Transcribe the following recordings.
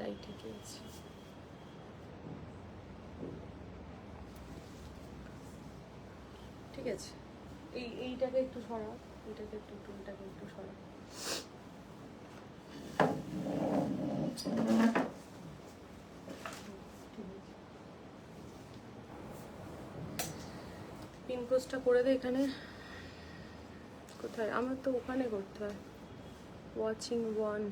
লাইটে কি আছে? ঠিক আছে, এইটাকে একটু সরাও, এইটাকে একটু টুলটাকে একটু সরাও। পিন পোস্টটা করে দে এখানে। কোথায়? আমার তো ওখানে করতে হয়। Watching 1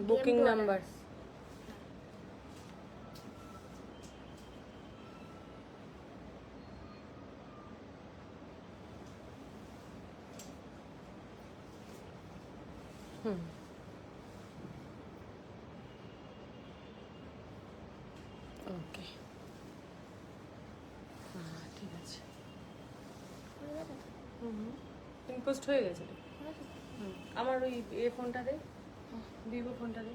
booking number. ওকে, ঠিক আছে। পিন পোস্ট হয়ে গেছে। আমার ওই ফোনটা দে, ভিভো ফোনটা দে।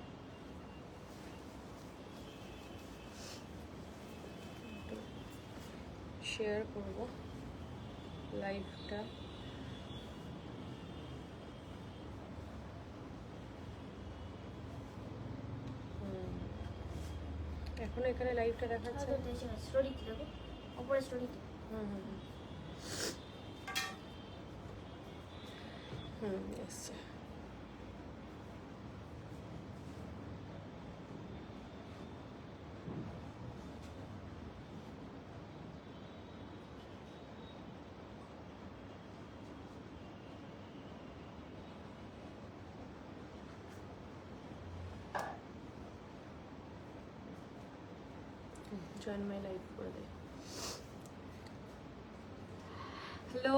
শেয়ার করব লাইভটা। এখন এখানে লাইভটা দেখাচ্ছে। স্টোরিতে দেখো, উপরে স্টোরিতে। এসছে। জয়েন মাই লাইভ করে দে। হ্যালো,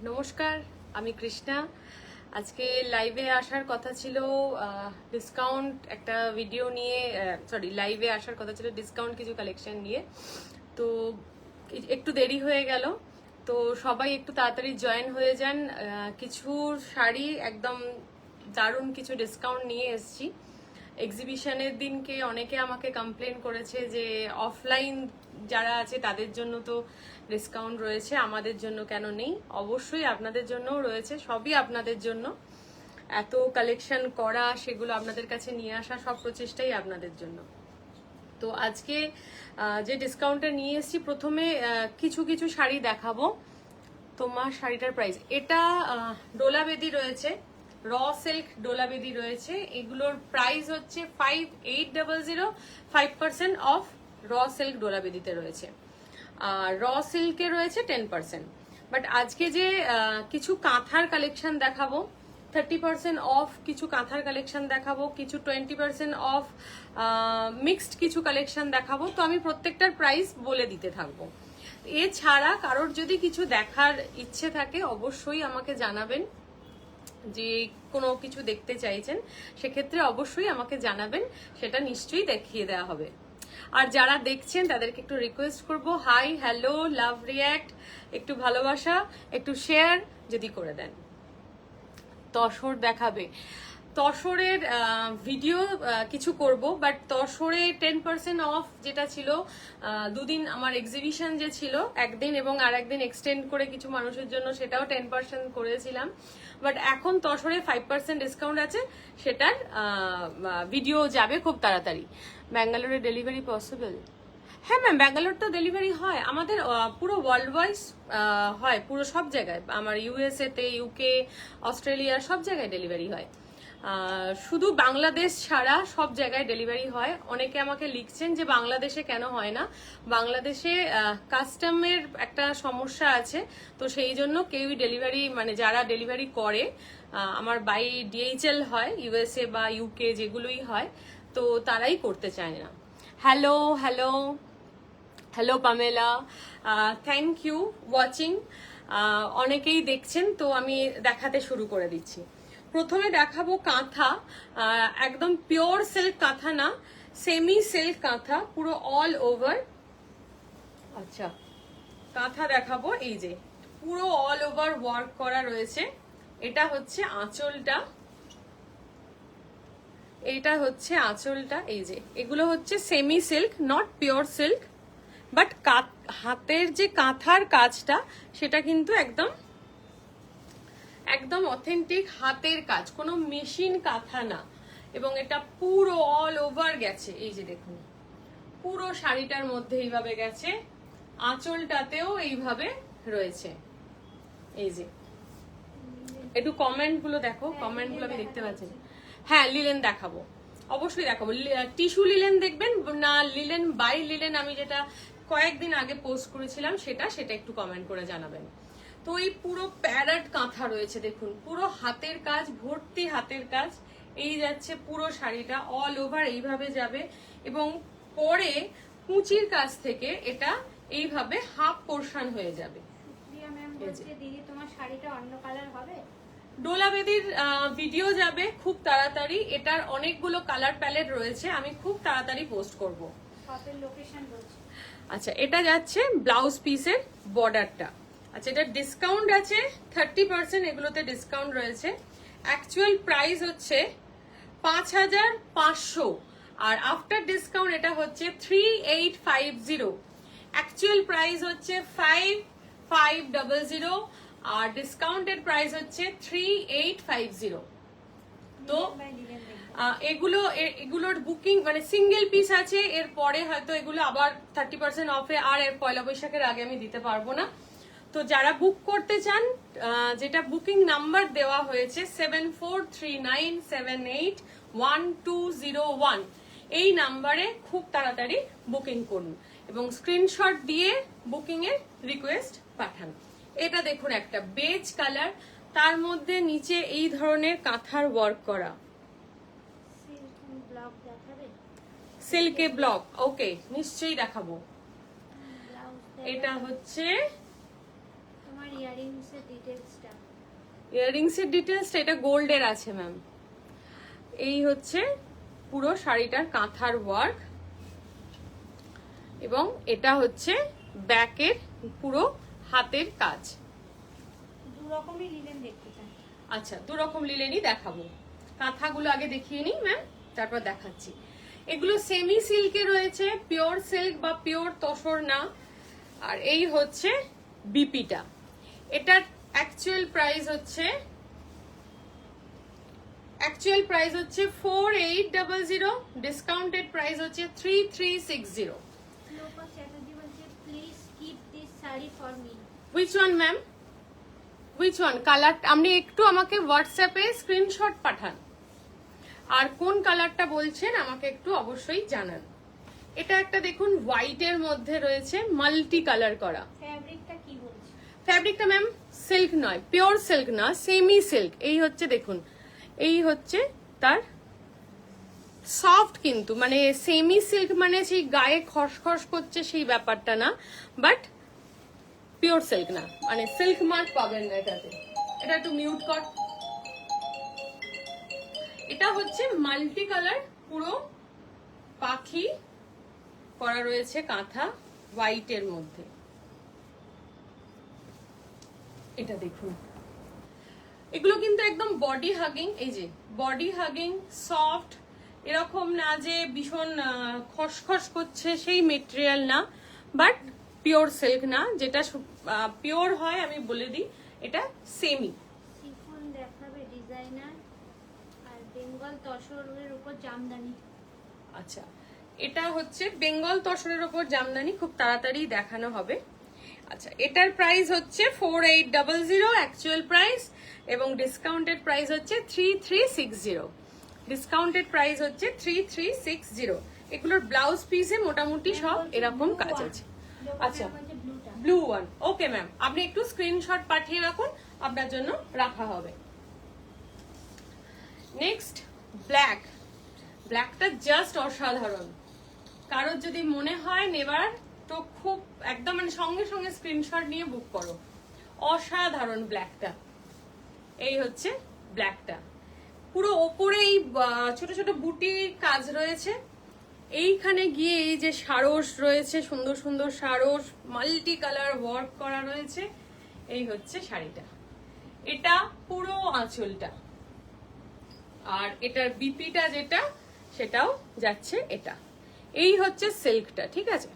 নমস্কার, আমি কৃষ্ণা। আজকে লাইভে আসার কথা ছিল ডিসকাউন্ট একটা ভিডিও নিয়ে, সরি লাইভে আসার কথা ছিল ডিসকাউন্ট কিছু কালেকশন নিয়ে। তো একটু দেরি হয়ে গেল, তো সবাই একটু তাড়াতাড়ি জয়েন হয়ে যান। কিছু শাড়ি একদম দারুণ কিছু ডিসকাউন্ট নিয়ে এসেছি। এক্সিবিশনের দিনকে অনেকে আমাকে কমপ্লেন করেছে যে অফলাইন যারা আছে তাদের জন্য তো ডিসকাউন্ট রয়েছে, আমাদের জন্য কেন নেই? অবশ্যই আপনাদের জন্যও রয়েছে, সবই আপনাদের জন্য। এত কালেকশন করা, সেগুলো আপনাদের কাছে নিয়ে আসা, সব প্রচেষ্টাই আপনাদের জন্য। তো আজকে যে ডিসকাউন্টটা নিয়ে এসেছি, প্রথমে কিছু কিছু শাড়ি দেখাবো। তোমার শাড়িটার প্রাইস, এটা ডোলা বেদি রয়েছে, র সিল্ক ডোলা বেদি রয়েছে। এগুলোর প্রাইস হচ্ছে 5800। 5% অফ র সিল্ক ডোলা বেদিতে রয়েছে, আর র সিল্কে রয়েছে 10%। বাট আজকে যে কিছু কাঁথার কালেকশন দেখাবো, 30% অফ কিছু কাঁথার কালেকশন দেখাবো, কিছু 20% অফ মিক্সড কিছু কালেকশন দেখাবো। তো আমি প্রত্যেকটার প্রাইস বলে দিতে থাকবো। এছাড়া কারোর যদি কিছু দেখার ইচ্ছে থাকে অবশ্যই আমাকে জানাবেন, যে কোনো কিছু দেখতে চাইছেন সেক্ষেত্রে অবশ্যই আমাকে জানাবেন, সেটা নিশ্চয়ই দেখিয়ে দেওয়া হবে। আর যারা দেখছেন তাদেরকে একটু রিকোয়েস্ট করব, হাই, হ্যালো, লাভ, রিয়্যাক্ট, একটু ভালোবাসা, একটু শেয়ার যদি করে দেন। তসর দেখাবে, তসরের ভিডিও কিছু করব, বাট তসরে 10% অফ যেটা ছিল, দুদিন আমার এক্সিবিশন যে ছিল, একদিন এবং আর একদিন এক্সটেন্ড করে কিছু মানুষের জন্য সেটাও 10% করেছিলাম। বাট এখন তসরে 5% ডিসকাউন্ট আছে, সেটার ভিডিও যাবে খুব তাড়াতাড়ি। ব্যাঙ্গালোরে ডেলিভারি পসিবল? হ্যাঁ ম্যাম, ব্যাঙ্গালোর তো ডেলিভারি হয়, আমাদের পুরো ওয়ার্ল্ড ওয়াইজ হয়, পুরো সব জায়গায়। আমার ইউএসএ তে, ইউকে, অস্ট্রেলিয়া, সব জায়গায় ডেলিভারি হয়। শুধু বাংলাদেশ ছাড়া সব জায়গায় ডেলিভারি হয়। অনেকে আমাকে লিখছেন যে বাংলাদেশে কেন হয় না। বাংলাদেশে কাস্টমের একটা সমস্যা আছে, তো সেই জন্য কেউই ডেলিভারি, মানে যারা ডেলিভারি করে, আমার বাই ডিএইচএল হয় ইউএসএ বা ইউকে, যেগুলোই হয়, তো তারাই করতে চায় না। Hello hello hello Pamela, thank you watching. অনেকেই দেখছেন, তো আমি দেখাতে শুরু করে দিচ্ছি। প্রথমে দেখাবো কাঁথা, একদম পিওর সিল্ক কাঁথা না, সেমি সিল্ক কাঁথা, পুরো অল ওভার। আচ্ছা, কাঁথা দেখাবো, এই যে পুরো অল ওভার ওয়ার্ক করা রয়েছে। এটা হচ্ছে আঁচলটা, এইটা হচ্ছে আঁচলটা। এই যে এগুলো হচ্ছে semi silk, not pure silk, but হাতের যে কাঁথার কাজটা সেটা কিন্তু একদম একদম অথেন্টিক হাতের কাজ, কোনো মেশিন কাঁথা না। এবং এটা পুরো অল ওভার গেছে, এই যে দেখুন পুরো শাড়িটার মধ্যে এইভাবে গেছে, আঁচলটাতেও এইভাবে রয়েছে। এই যে একটু কমেন্ট গুলো দেখো, কমেন্ট গুলো আমি দেখতে পাচ্ছি। হ্যাঁ লিলেন দেখাবো, অবশ্যই দেখাবো। টিস্যু লিলেন দেখবেন না লিলেন বাই লিলেন, আমি যেটা কয়েকদিন আগে পোস্ট করেছিলাম সেটা একটু কমেন্ট করে জানাবেন। তো এই পুরো প্যারেট কাঁথা রয়েছে দেখুন, পুরো হাতের কাজ, ভর্তি হাতের কাজ। এই যাচ্ছে পুরো শাড়িটা অল ওভার এইভাবে যাবে, এবং পরে কুচির কাছ থেকে এটা এইভাবে হাফ পোর্শন হয়ে যাবে। সুপ্রিয়া ম্যাম বলছে দিদি তোমার শাড়িটা অন্য কালার হবে? ডোলা বেদির ভিডিও যাবে খুব তাড়াতাড়ি, এটার অনেকগুলো কালার প্যালেট রয়েছে, আমি খুব তাড়াতাড়ি পোস্ট করব। শপের লোকেশন বলছি। আচ্ছা এটা যাচ্ছে ব্লাউজ পিসের বর্ডারটা। আচ্ছা এটা ডিসকাউন্ট আছে 30%, এগুলোতে ডিসকাউন্ট রয়েছে। অ্যাকচুয়াল প্রাইস হচ্ছে 5500, আর আফটার ডিসকাউন্ট এটা হচ্ছে 3850। অ্যাকচুয়াল প্রাইস হচ্ছে 5500, আর ডিসকাউন্টেড প্রাইস হচ্ছে 3850। তো এগুলোর বুকিং মানে সিঙ্গেল পিস আছে, এর পরে হয়তো এগুলো আবার 30% অফে, আর এর পয়লা বৈশাখের আগে আমি দিতে পারবো না। তো যারা বুক করতে চান, যেটা বুকিং নাম্বার দেওয়া হয়েছে 7439781201, এই নাম্বারে খুব তাড়াতাড়ি বুকিং করুন এবং স্ক্রিনশট দিয়ে বুকিং এর রিকোয়েস্ট পাঠান। এটা দেখুন একটা বেজ কালার, তার মধ্যে নিচে এই ধরনের কাঁথার ওয়ার্ক করা, সিল্কে ব্লক। ওকে নিশ্চয়ই দেখাবো। এটা হচ্ছে তোমার ইয়ারিংস এর ডিটেইলসটা। ইয়ারিংস এর ডিটেইলসটা এটা গোল্ডের আছে ম্যাম। এই হচ্ছে পুরো শাড়িটার কাঁথার ওয়ার্ক, এবং এটা হচ্ছে ব্যাকের পুরো হাতের কাজ। দু রকমই লিলেন দেখতে চাই। আচ্ছা দু রকম লিলেনই দেখাবো, কাঁথাগুলো আগে দেখিয়ে নিই ম্যাম, তারপর দেখাচ্ছি। এগুলো সেমি সিল্কে রয়েছে, পিওর সিল্ক বা পিওর তসর না। আর এই হচ্ছে বিপিটা, এটার অ্যাকচুয়াল প্রাইস হচ্ছে 4800, ডিসকাউন্টেড প্রাইস হচ্ছে 3360। লোপা চ্যাটার্জি বলছে please keep this sari for me. Which one ma'am, which one colour? আপনি একটু আমাকে হোয়াটসঅ্যাপে স্ক্রিনশট পাঠান, আর কোন কালারটা বলছেন আমাকে একটু অবশ্যই জানান। এটা একটা দেখুন হোয়াইটের মধ্যে রয়েছে, মাল্টি কালার করা। ফ্যাব্রিকটা কি বলছে? ফ্যাব্রিকটা ম্যাম সিল্ক নয়, পিওর সিল্ক না, সেমি সিল্ক। এই হচ্ছে দেখুন, এই হচ্ছে তার সফট, কিন্তু মানে সেমি সিল্ক মানে সেই গায়ে খসখস করছে সেই ব্যাপারটা না, বাট পিওর সিল্ক না, মানে সিল্ক মার্ক পাবেন না এটাতে। এটা একটু মিউট কর। এটা হচ্ছে মাল্টি কালার, পুরো পাখি করা রয়েছে কাঁথা হোয়াইটের মধ্যে। এটা দেখুন, এগুলো কিন্তু একদম বডি হাগিং, এই যে বডি হাগিং সফট, এরকম না যে ভীষণ খসখস করছে সেই মেটেরিয়াল না, বাট পিওর সিল্ক না। যেটা পিওর হয় আমি বলে দিই, এটা সেমি। শিফন দেখাবে ডিজাইনার, আর বেঙ্গল তসরের উপর জামদানি। আচ্ছা এটা হচ্ছে বেঙ্গল তসরের উপর জামদানি, খুব তাড়াতাড়ি দেখানো হবে। আচ্ছা এটার প্রাইস হচ্ছে 4800 অ্যাকচুয়াল প্রাইস, এবং ডিসকাউন্টেড প্রাইস হচ্ছে 3360। ডিসকাউন্টেড প্রাইস হচ্ছে 3360। এগুলোর ব্লাউজ পিসে মোটামুটি সব এরকম কাজ আছে। আচ্ছা ব্লু ওয়ান, ওকে ম্যাম, আপনি একটু স্ক্রিনশট পাঠিয়ে রাখুন, আপনার জন্য রাখা হবে। Next black. ব্ল্যাকটা জাস্ট অসাধারণ, কারোর যদি মনে হয় নেবার তো খুব একদম মানে সঙ্গে সঙ্গে স্ক্রিনশট নিয়ে বুক করো। অসাধারণ ব্ল্যাকটা। এই হচ্ছে ব্ল্যাকটা, পুরো ওপরেই ছোট ছোট বুটি কাজ রয়েছে, এইখানে গিয়ে এই যে সারস রয়েছে, সুন্দর সুন্দর সারস, মাল্টি কালার ওয়ার্ক করা রয়েছে। এই হচ্ছে শাড়িটা, এটা পুরো আঁচলটা, আর এটার বিপিটা যেটা সেটাও যাচ্ছে এটা। এই হচ্ছে সিল্কটা, ঠিক আছে।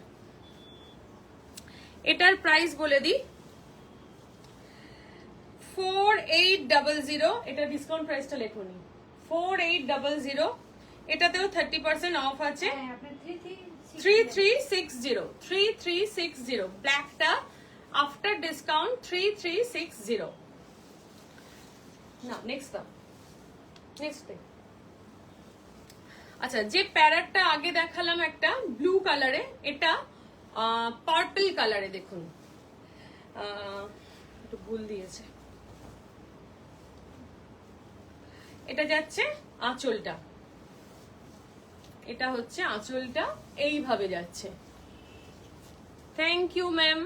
এটার প্রাইস বলে দিই, 4800, এটা ডিসকাউন্ট প্রাইসটা লেখুনি, 4800, এটাতেও 30% অফ আছে। হ্যাঁ আপনার 3360 ব্ল্যাকটা আফটার ডিসকাউন্ট 3360। না নেক্সট দাও, নেক্সট। আচ্ছা, যে প্যারেটটা আগে দেখালাম একটা ব্লু কালারে, এটা পার্পল কালারে, দেখুন একটু ভুল দিয়েছে, এটা যাচ্ছে আঁচলটা, এটা হচ্ছে আঁচলটা, এইভাবে যাচ্ছে। Thank you ma'am.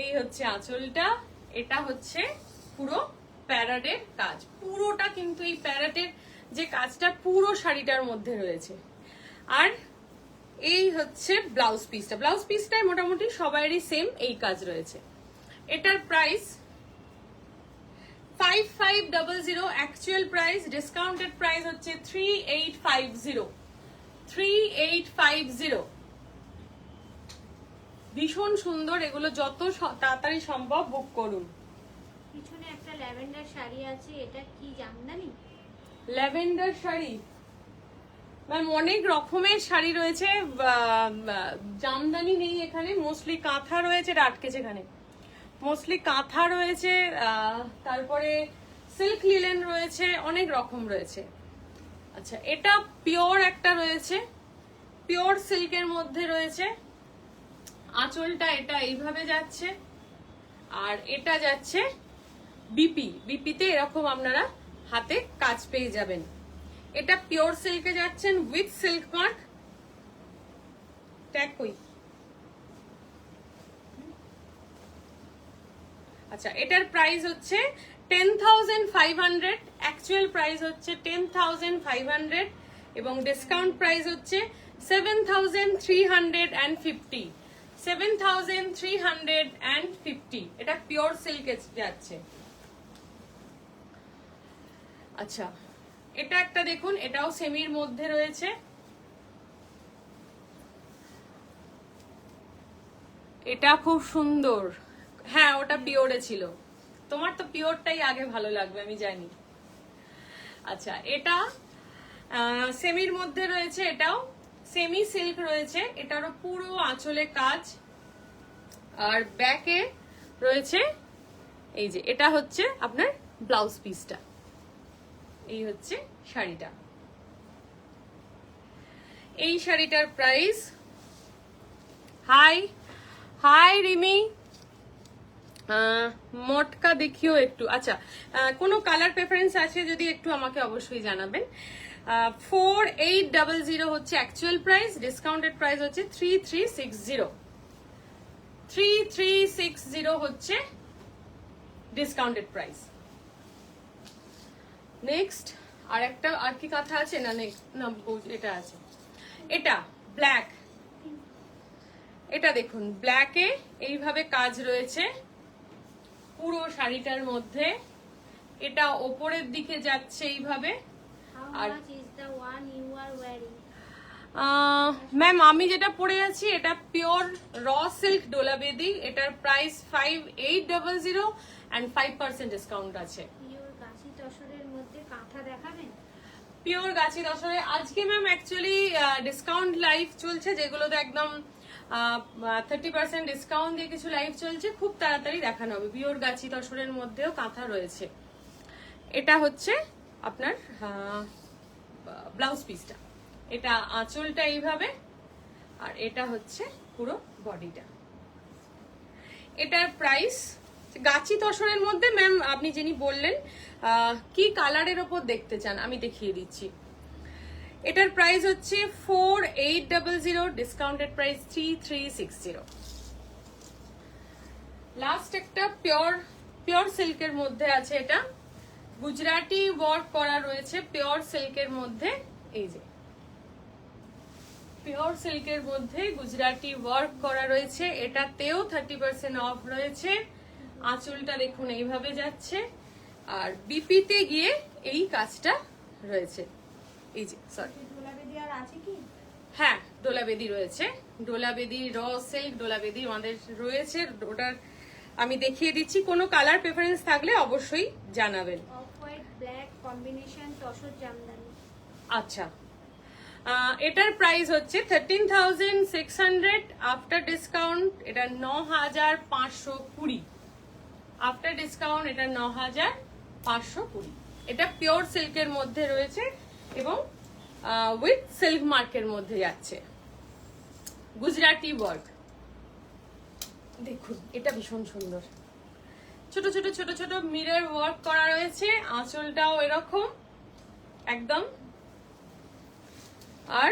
এই হচ্ছে আঁচলটা, এটা হচ্ছে পুরো প্যারেটের কাজ, পুরোটা কিন্তু এই প্যারেটের যে কাজটা পুরো শাড়িটার মধ্যে রয়েছে। আর এই হচ্ছে ব্লাউজ পিসটা, ব্লাউজ পিসটায় মোটামুটি সবারই সেম এই কাজ রয়েছে। এটার price 5500, actual price, discounted price হচ্ছে 3850। ভীষণ সুন্দর, এগুলো যত তাড়াতাড়ি সম্ভব বুক করুন। পিছনে একটা ল্যাভেন্ডার শাড়ি আছে, এটা কি জামদানি? ল্যাভেন্ডার শাড়ি ম্যাম, অনেক রকমের শাড়ি রয়েছে, জামদানি নেই এখানে, মোস্টলি কাঁথা রয়েছে, এটা আটকেছে এখানে, মোস্টলি কাঁথা রয়েছে, তারপরে সিল্ক লিলেন রয়েছে, অনেক রকম রয়েছে। আচ্ছা, এটা পিওর একটা রয়েছে, পিওর সিল্কের মধ্যে রয়েছে, আঁচলটা এটা এইভাবে যাচ্ছে, আর এটা যাচ্ছে বিপিতে এরকম আপনারা হাতে কাজ পেয়ে যাবেন। এটা পিওর সিল্কে যাচ্ছেন উইথ সিল্ক মার্ক, ট্যাগ কই। আচ্ছা, এটার প্রাইস হচ্ছে 10,500, অ্যাকচুয়াল প্রাইস হচ্ছে 10,500 এবং ডিসকাউন্ট প্রাইস হচ্ছে 7,350, 7,350। এটা পিওর সিল্কে যাচ্ছে। আচ্ছা, এটা একটা দেখুন, এটাও সেমির মধ্যে রয়েছে, এটা খুব সুন্দর। হ্যাঁ, ওটা পিওরে ছিল, তোমার তো পিওরটাই আগে ভালো লাগবে আমি জানি। আচ্ছা, এটা সেমির মধ্যে রয়েছে, এটাও সেমি সিল্ক রয়েছে, এটারও পুরো আঁচলে কাজ, আর ব্যাকে রয়েছে এই যে, এটা হচ্ছে আপনার ব্লাউজ পিসটা, এই হচ্ছে শাড়িটা। এই শাড়িটার প্রাইস, হাই হাই রিমি, মটকা দেখিও একটু। আচ্ছা, কোনো কালার প্রেফারেন্স আছে যদি একটু আমাকে অবশ্যই জানাবেন। 4800 হচ্ছে অ্যাকচুয়াল প্রাইস, ডিসকাউন্টেড প্রাইস হচ্ছে 3360, 3360 হচ্ছে ডিসকাউন্টেড প্রাইস। নেক্সট আর একটা, আর কি কথা আছে? না না, এটা আছে, এটা ব্ল্যাক, এটা দেখুন ব্ল্যাকে এইভাবে কাজ রয়েছে পুরো শাড়িটার মধ্যে, এটা ওপরের দিকে যাচ্ছে এইভাবে। How much is the one you are wearing? Ma'am, আমি যেটা পরে আছি এটা পিওর র সিল্ক ডোলাবেদি, এটার প্রাইস 5800 and 5% ডিসকাউন্ট আছে। পিওর গাছি তসরের মধ্যে কাঁথা দেখাবেন? পিওর গাছি তসরে আজকে ম্যাম অ্যাকচুয়ালি ডিসকাউন্ট লাইভ চলছে, যেগুলোতে একদম 30% ডিসকাউন্ট দিয়ে কিছু লাইভ চলছে, খুব তাড়াতাড়ি দেখানো হবে। পিওর গাছি তসরের মধ্যেও কাঁথা রয়েছে। এটা হচ্ছে আপনার ব্লাউজ পিসটা, এটা আঁচলটা এইভাবে, আর এটা হচ্ছে পুরো বডিটা। এটার প্রাইস গাছি তসরের মধ্যে ম্যাম, আপনি যিনি বললেন কি কালারের ওপর দেখতে চান আমি দেখিয়ে দিচ্ছি। এটার প্রাইস হচ্ছে 4800, ডিসকাউন্টেড প্রাইস 3360। লাস্ট একটা পিওর সিল্কের মধ্যে আছে, এটা গুজরাটি ওয়ার্ক করা রয়েছে পিওর সিল্কের মধ্যে, এই যে পিওর সিল্কের মধ্যে গুজরাটি ওয়ার্ক করা রয়েছে, এটাতেও 30% অফ রয়েছে। আঁচলটা দেখুন এইভাবে যাচ্ছে, আর বিপিতে গিয়ে এই কাজটা রয়েছে, এই যে সরি ডোলাবেদি আর আছে কি? হ্যাঁ, ডোলাবেদি রয়েছে, ডোলাবেদি র সিল্ক ডোলাবেদি আমাদের রয়েছে, ওটার আমি দেখিয়ে দিচ্ছি, কোনো কালার প্রেফারেন্স থাকলে অবশ্যই জানাবেন। Off white black combination tussar Jamdani. আচ্ছা, এটার প্রাইস হচ্ছে 13,600 আফটার ডিসকাউন্ট। এটা 9,520 আফটার ডিসকাউন্ট। এটা 9,520। এটা পিওর সিল্কের মধ্যে রয়েছে এবং উইথ সিল্ক মার্কের মধ্যে যাচ্ছে, গুজরাটি ওয়ার্ক। দেখুন এটা ভীষণ সুন্দর, ছোট ছোট ছোট ছোট মিরর ওয়ার্ক করা রয়েছে, আঁচলটাও এরকম একদম। আর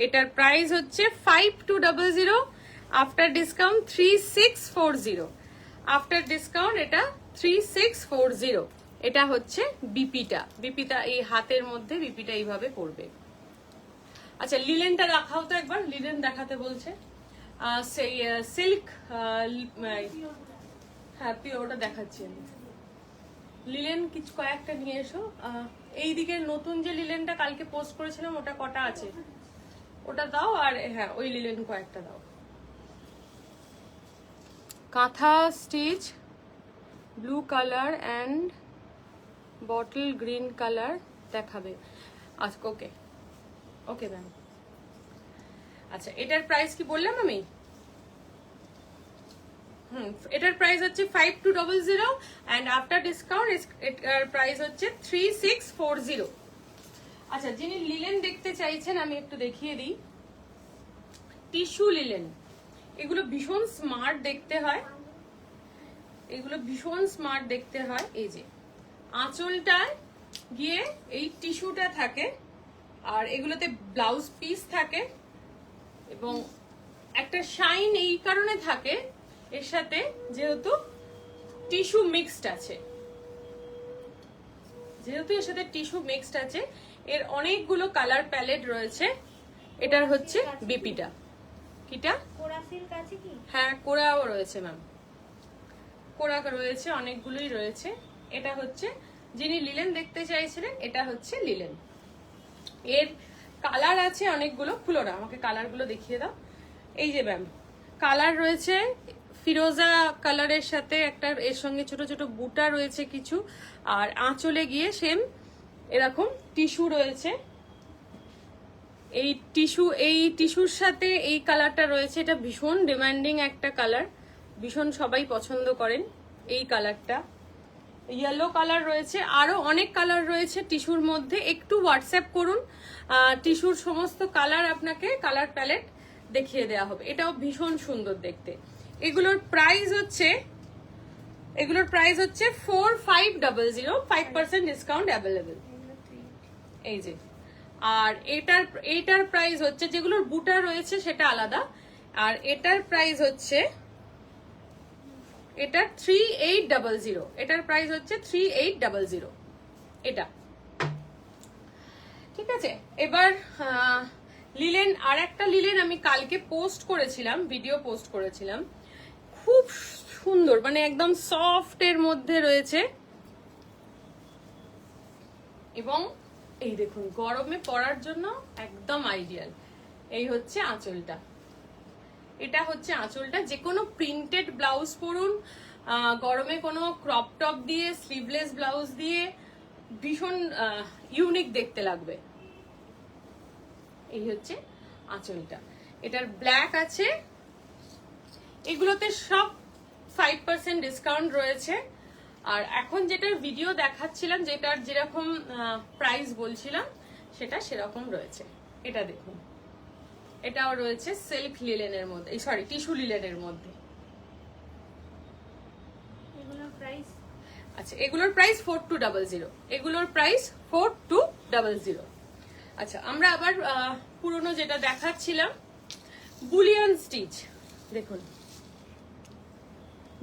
এটার প্রাইস হচ্ছে 5200 আফটার ডিসকাউন্ট 3640। আফটার ডিসকাউন্ট এটা 3640। এটা হচ্ছে বিপিটা এই হাতের মধ্যে বিপিটা এইভাবে পড়বে। আচ্ছা, লিলেনটা দেখাও তো একবার, লিলেন দেখাতে বলছে। সেই সিল্ক, হ্যাঁ পিওরটা দেখাচ্ছি আমি। লিলেন কিছু কয়েকটা নিয়ে এসো। এই দিকের নতুন যে লিলেনটা কালকে পোস্ট করেছিলাম ওটা কটা আছে ওটা দাও, আর হ্যাঁ ওই লিলেন কয়েকটা দাও। কাঁথা stitch blue colour and bottle green colour দেখাবে। আচ্ছা ওকে ওকে ম্যাম। আচ্ছা, এটার প্রাইস কি বললাম আমি? এটার প্রাইস হচ্ছে 5200 এন্ড আফটার ডিসকাউন্ট এটার প্রাইস হচ্ছে 3640। আচ্ছা, যিনি লিলেন দেখতে চাইছেন আমি একটু দেখিয়ে দিই। টিস্যু লিলেন, এগুলো ভীষণ স্মার্ট দেখতে হয়, এগুলো ভীষণ স্মার্ট দেখতে হয়। এই যে আঁচলটায় গিয়ে এই টিস্যুটা থাকে, আর এগুলোতে ব্লাউজ পিস থাকে এবং একটা শাইন এই কারণে থাকে এর সাথে, যেহেতু টিস্যু মিক্সড আছে, এর অনেকগুলো কালার প্যালেট রয়েছে। এটার হচ্ছে বিপিটা। কিটা কোরা সিল্ক আছে কি? হ্যাঁ কোরাও রয়েছে ম্যাম, কোরা রয়েছে, অনেকগুলোই রয়েছে। এটা হচ্ছে যিনি লিলেন দেখতে চাইছিলেন, এটা হচ্ছে লিলেন। এর কালার আছে অনেকগুলো। খুলো না, আমাকে কালারগুলো দেখিয়ে দাও। এই যে ম্যাম কালার রয়েছে ফিরোজা কালারের সাথে একটা, এর সঙ্গে ছোট ছোট বুটা রয়েছে কিছু, আর আঁচলে গিয়ে সেম এরকম টিস্যু রয়েছে। এই টিস্যুর সাথে এই কালারটা রয়েছে, এটা ভীষণ ডিমান্ডিং একটা কালার, ভীষণ সবাই পছন্দ করেন এই কালারটা। ইয়েলো কালার রয়েছে, আরো অনেক কালার রয়েছে টিস্যুর মধ্যে। একটু হোয়াটসঅ্যাপ করুন, টিস্যুর সমস্ত কালার আপনাকে কালার প্যালেট দেখিয়ে দেওয়া হবে। এটাও ভীষণ সুন্দর দেখতে। এগুলোর প্রাইস হচ্ছে 4500, 5% ডিসকাউন্ট অ্যাভেলেবেল। এই যে, আর এটার প্রাইস হচ্ছে, যেগুলোর বুটা রয়েছে সেটা আলাদা, আর এটার প্রাইস হচ্ছে এটা 3800। এটার প্রাইস হচ্ছে 3800 এটা। ঠিক আছে, এবার লিলেন, আর একটা লিলেন আমি কালকে পোস্ট করেছিলাম, ভিডিও পোস্ট করেছিলাম, খুব সুন্দর, মানে একদম সফট এর মধ্যে রয়েছে এবং এই দেখুন গরমে পরার জন্য একদম আইডিয়াল। এই হচ্ছে আঁচলটা, এটা হচ্ছে আঁচলটা। যে কোনো প্রিন্টেড ব্লাউজ পরুন, গরমে কোনো ক্রপ টপ দিয়ে, স্লিভলেস ব্লাউজ দিয়ে ভীষণ ইউনিক দেখতে লাগবে। এই হচ্ছে আঁচলটা। এটার ব্ল্যাক আছে, এগুলোতে সব 5% ডিসকাউন্ট রয়েছে। আর এখন যেটার ভিডিও দেখাচ্ছিলাম, যেটার যেরকম প্রাইস বলছিলাম সেটা সেরকম রয়েছে। এটা দেখুন, এটাও রয়েছে সিল্ক লিলেনের মধ্যে, সরি টিস্যু লিলেনের মধ্যে। এগুলোর প্রাইস, আচ্ছা এগুলোর প্রাইস 4200, এগুলোর প্রাইস 4200। আচ্ছা, আমরা আবার পুরনো যেটা দেখাচ্ছিলাম, বুলিয়ান স্টিচ। দেখুন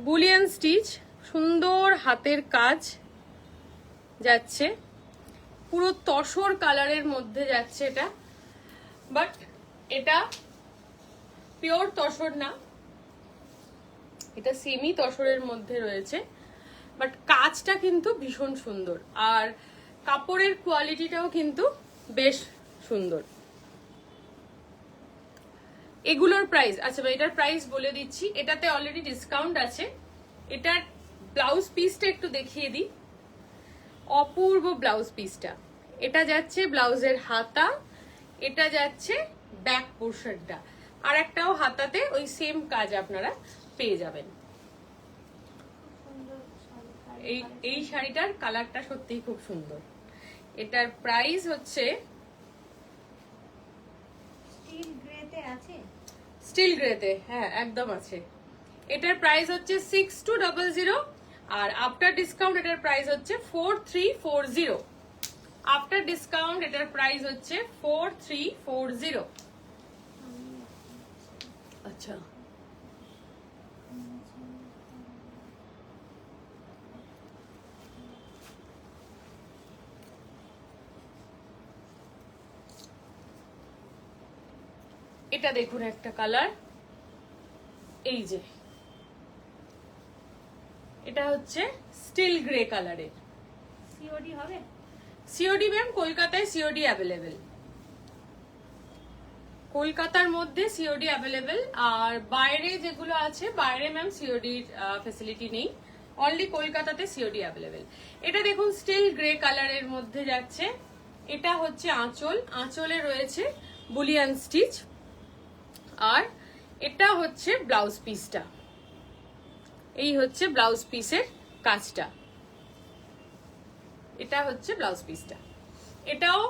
বুলিয়ান স্টিচ, সুন্দর হাতের কাজ যাচ্ছে, পুরো তসর কালারের মধ্যে যাচ্ছে এটা, বাট এটা পিওর তসর না, এটা সেমি তসরের মধ্যে রয়েছে, বাট কাজটা কিন্তু ভীষণ সুন্দর, আর কাপড়ের কোয়ালিটিটাও কিন্তু বেশ সুন্দর। এগুলোর প্রাইস, আচ্ছা এটার প্রাইস বলে দিচ্ছি, এটাতে অলরেডি ডিসকাউন্ট আছে। এটার ব্লাউজ পিসটা একটু দেখিয়ে দিই, অপূর্ব ব্লাউজ পিসটা। এটা যাচ্ছে ব্লাউজের হাতা, এটা যাচ্ছে ব্যাক পোর্শনটা, আর একটাও হাতাতে ওই সেম কাজ আপনারা পেয়ে যাবেন। সুন্দর শাড়ি। এই শাড়িটার কালারটা সত্যিই খুব সুন্দর। এটার প্রাইস হচ্ছে স্টিল গ্রেতে আছে। স্টিল গ্রেতে, হ্যাঁ একদম আছে। এটার প্রাইস হচ্ছে 6200, আর আফটার ডিসকাউন্ট এটার প্রাইস হচ্ছে 4340। আফটার ডিসকাউন্ট এটার প্রাইস হচ্ছে 4340। আচ্ছা, এটা দেখুন একটা কালার, এই যে এটা হচ্ছে স্টিল গ্রে কালারের। সিওডি হবে? সিওডি ম্যাম কলকাতায় সিওডি অ্যাভেলেবেল, কলকাতার মধ্যে সিওডি অ্যাভেলেবেল। আর বাইরে যেগুলো আছে বাইরে ম্যাম সিওডির ফ্যাসিলিটি নেই, অনলি কলকাতাতে সিওডি অ্যাভেলেবেল। এটা দেখুন স্টিল গ্রে কালারের মধ্যে যাচ্ছে। এটা হচ্ছে আঁচল, আঁচলে রয়েছে বুলিয়ান স্টিচ, আর এটা হচ্ছে ব্লাউজ পিসটা। এই হচ্ছে ব্লাউজ পিসের কাজটা, এটা হচ্ছে ব্লাউজ পিসটা। এটাও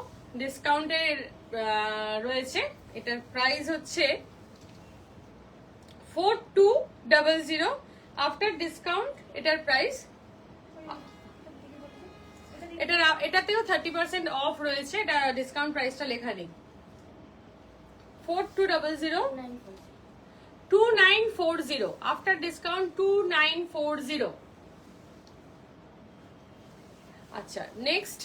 ডিসকাউন্টের রয়েছে। এটার প্রাইস হচ্ছে 4200। আফটার ডিসকাউন্ট এটার প্রাইস, এটাতেও 30% অফ রয়েছে, এটা ডিসকাউন্ট প্রাইসটা লেখা নেই। 4200, 2940, আফটার ডিসকাউন্ট 2940। আচ্ছা, নেক্সট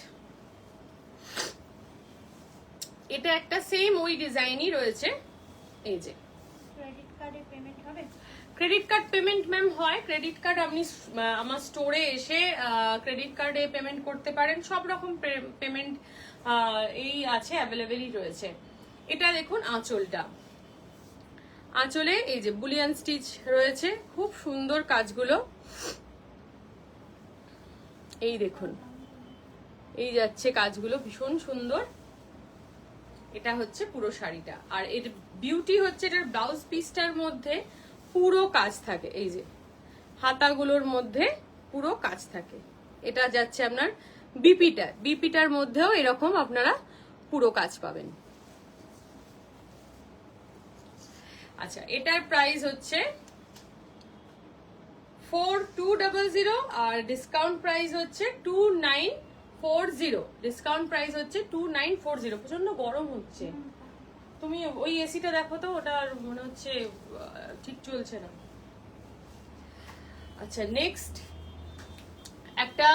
এটা একটা সেম ওই ডিজাইনই রয়েছে, এই যে ক্রেডিট কার্ডে পেমেন্ট হবে? ক্রেডিট কার্ড পেমেন্ট ম্যাম হয়। ক্রেডিট কার্ড আপনি আমার স্টোরে এসে ক্রেডিট কার্ডে পেমেন্ট করতে পারেন, সব রকম পেমেন্ট এই আছে, অ্যাভেলেবেলই রয়েছে। এটা দেখুন আঁচলটা, আঁচলে এই যে বুলিয়ান স্টিচ রয়েছে, খুব সুন্দর কাজগুলো। এই দেখুন, এই যাচ্ছে কাজগুলো ভীষণ সুন্দর। এটা হচ্ছে পুরো শাড়িটা, আর এর বিউটি হচ্ছে এটার ব্লাউজ পিসটার মধ্যে পুরো কাজ থাকে, এই যে হাতাগুলোর মধ্যে পুরো কাজ থাকে। এটা যাচ্ছে আপনার বিপিটার মধ্যেও এরকম আপনারা পুরো কাজ পাবেন। আচ্ছা, এটার প্রাইস হচ্ছে 4200, আর ডিসকাউন্ট প্রাইস হচ্ছে 2940। ডিসকাউন্ট প্রাইস হচ্ছে 2940। প্রচন্ড গরম হচ্ছে, তুমি ওই এসিটা দেখো তো, ওটা মনে হচ্ছে ঠিক চলছে না। আচ্ছা, নেক্সট একটা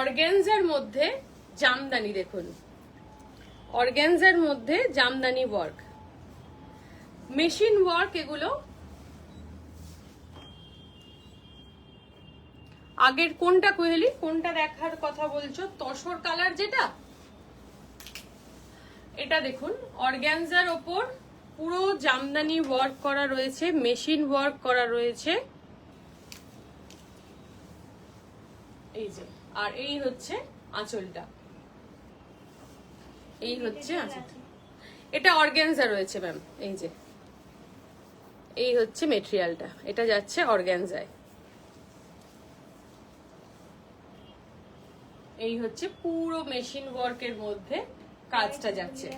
অর্গানজার মধ্যে জামদানি, দেখুন অর্গানজার মধ্যে জামদানি ওয়ার্ক, মেশিন ওয়ার্ক। এগুলো আগের কোনটা কোহেলি, কোনটা দেখার কথা বলছো? তসর কালার যেটা, এটা দেখুন অর্গানজার ওপর পুরো জামদানি ওয়ার্ক করা রয়েছে, মেশিন ওয়ার্ক করা রয়েছে, এই যে। আর এই হচ্ছে আঁচলটা, এই হচ্ছে আঁচল। এটা অর্গানজা রয়েছে ম্যাম, এই যে এই হচ্ছে মেটেরিয়ালটা, এটা যাচ্ছে অর্গানজায়। এই হচ্ছে পুরো মেশিন ওয়ার্কের মধ্যে কাজটা যাচ্ছে।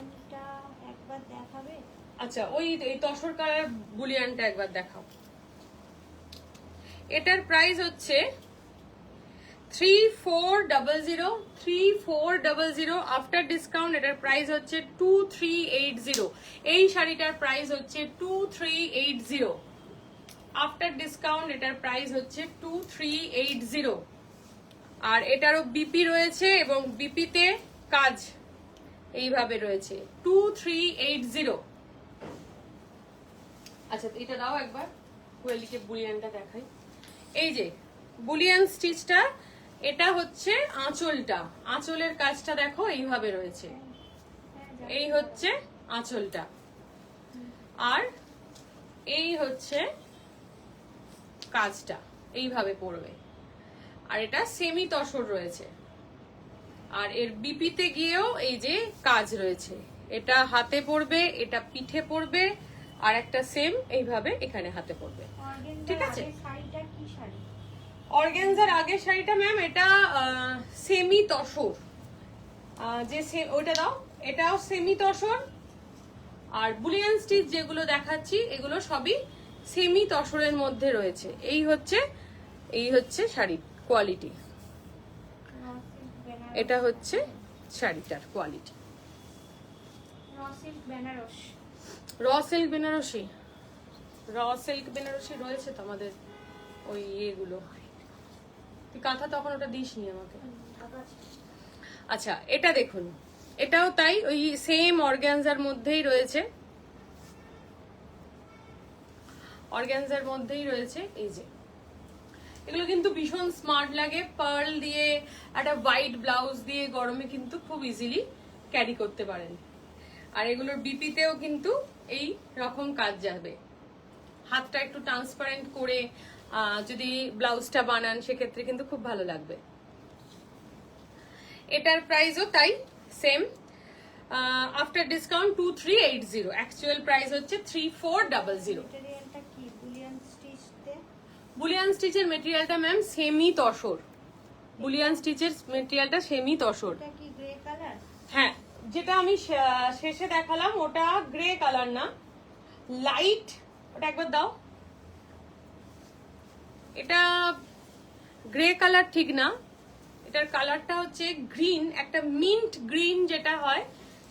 একবার দেখাবে? আচ্ছা, ওই তসর কালার বুলিয়ানটা একবার দেখাও। এটার প্রাইস হচ্ছে 3400। আফটার ডিসকাউন্ট এটার প্রাইস হচ্ছে 2380। এই শাড়িটার প্রাইস হচ্ছে 2380। আফটার ডিসকাউন্ট এটার প্রাইস হচ্ছে 2380। আর এটারও বিপি রয়েছে, এবং বিপিতে কাজ এইভাবে রয়েছে 2380। আচ্ছা, এটা দাও একবার, কোয়েলিকে বুলিয়ানটা দেখাই। এই যে বুলিয়ান স্টিচটা, এটা হচ্ছে আঁচলটা, আঁচলের কাজটা দেখো এইভাবে রয়েছে, এই হচ্ছে আঁচলটা, আর এই হচ্ছে কাজটা, এইভাবে পড়বে। আর এটা সেমি তসর রয়েছে। আর এর বিপিতে গিয়েও এই যে কাজ রয়েছে, এটা হাতে পড়বে, এটা পিঠে পড়বে, আর একটা সেম এইভাবে এখানে হাতে পড়বে। ঠিক আছে, শাড়িটা কি শাড়ি? অর্গানজার আগের শাড়িটা ম্যাম এটা সেমি তসর, যে ওইটা দাও, এটাও সেমি তসর। আর বুলিয়ান স্টিচ যেগুলো দেখাচ্ছি এগুলো সবই সেমি তসরের মধ্যে রয়েছে। এই হচ্ছে শাড়ির কোয়ালিটি, এটা হচ্ছে শাড়িটার quality. Raw silk Banarasi, raw silk Banarasi রয়েছে তো আমাদের ওই ইয়েগুলো। তুই কাঁথা তখন ওটা দিসনি আমাকে। আচ্ছা, এটা দেখুন, এটাও তাই, ওই সেম অর্গানজার মধ্যেই রয়েছে, অর্গানজার মধ্যেই রয়েছে। এই যে এগুলো কিন্তু ভীষণ স্মার্ট লাগে, পার্ল দিয়ে একটা হোয়াইট ব্লাউজ দিয়ে গরমে কিন্তু খুব ইজিলি ক্যারি করতে পারেন। আর এগুলোর বিপিতেও কিন্তু এই রকম কাজ যাবে। হাতটা একটু ট্রান্সপারেন্ট করে যদি ব্লাউজটা বানান সেক্ষেত্রে কিন্তু খুব ভালো লাগবে। এটার প্রাইসও তাই same, after discount 2380, actual price হচ্ছে 3400। বুলিয়ান স্টিচের মেটেরিয়ালটা ম্যাম সেমি তসর, বুলিয়ান স্টিচের মেটেরিয়ালটা সেমি তসর। হ্যাঁ, যেটা আমি শেষে দেখালাম ওটা গ্রে কালার না, লাইট, ওটা একবার দাও। এটা গ্রে কালার ঠিক না, এটার কালারটা হচ্ছে গ্রিন, একটা মিন্ট গ্রিন যেটা হয়